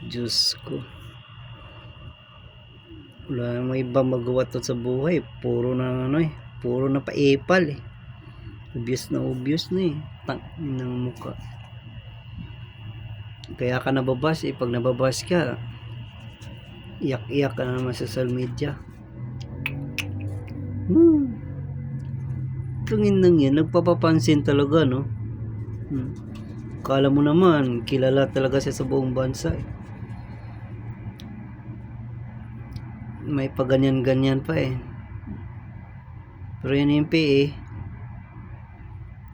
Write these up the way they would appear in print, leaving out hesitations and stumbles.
Diyos ko. Wala namang iba magawa to sa buhay. Puro na ano eh. Puro na pa-epal eh. Obvious na eh. Tang ng mukha. Kaya ka nababas eh. Pag nababas ka, iyak-iyak ka na naman sa social media. Tungin lang yan. Nagpapapansin talaga, no? Kala mo naman, kilala talaga siya sa buong bansa eh. May paganyan-ganyan pa eh. Pero yun yung PA,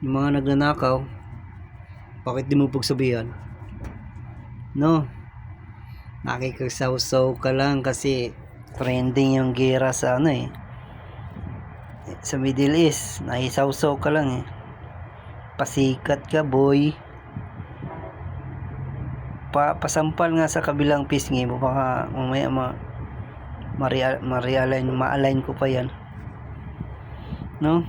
yung mga nagnanakaw, bakit di mo pagsabihan? No? Nakikasawsaw ka lang kasi trending yung gera sa ano eh. Sa Middle East, nakisawsaw ka lang eh. Pasikat ka boy. Pasampal nga sa kabilang pisngi mo, baka mamaya ma-align ko pa yan, no?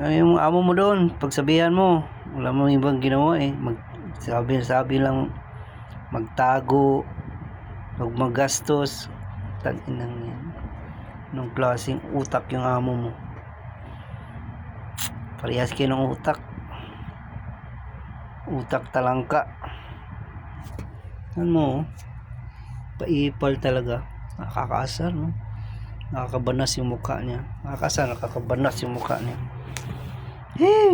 Yung amo mo doon, pagsabihan mo, wala mo ibang ginawa eh. Sabi lang magtago, huwag magastos. Tag-inang yan. Nung klaseng utak yung amo mo. Parehas kayo ng utak. Utak talangka. Ano mo, paipal talaga. Nakakaasar, no? Nakakabanas yung mukha niya. Nakakabanas yung mukha niya.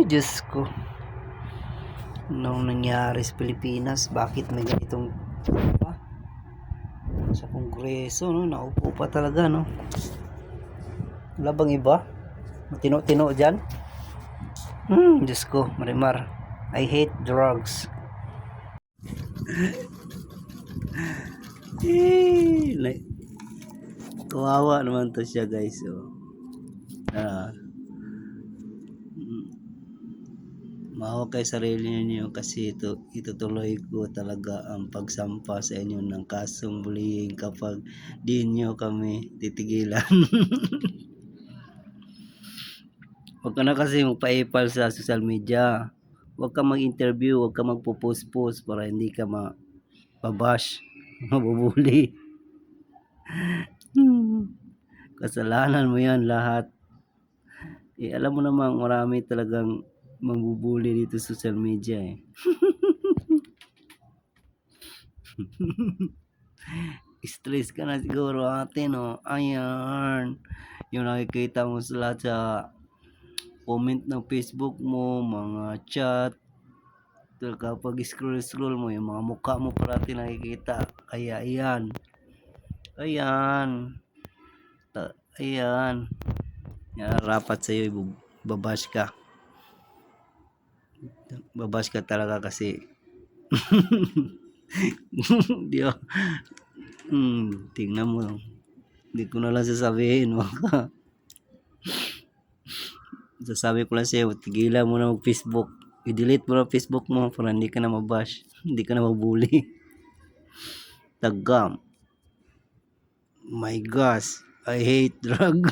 Diyos ko. Anong nangyari sa Pilipinas? Bakit may ganitong pa? Sa Kongreso, no? Naupo pa talaga, no? Wala bang iba? Matino-tino dyan? Diyos ko, Marimar. I hate drugs. Kawawa naman to siya, guys. Maawa kay sarili niyo kasi itutuloy ko talaga ang pagsampa sa inyo ng kasong bullying kapag di nyo kami titigilan. Huwag ka na kasi magpa-epal sa social media. Huwag ka mag-interview, huwag ka magpo-post para hindi ka mababash, mabubuli. Kasalanan mo yan lahat. Alam mo namang marami talagang mabubuli dito sa social media eh. Stress ka na siguro ate, no? Ayan. Yung nakikita mo sa lahat sa comment ng Facebook mo, mga chat. Kapag scroll mo, yung mga mukha mo parati nakikita. Kaya ayan. Ayan. Ayan. Yan, rapat sa'yo, babash ka. Babash ka talaga kasi di ba? Tingnan mo. Hindi ko na lang sasabihin. Sasabi ko lang sa'yo, tigilan mo na mag-Facebook. I-delete mo na Facebook mo para hindi ka na mabash. Hindi ka na mabully. Tagam. My gosh, I hate drug.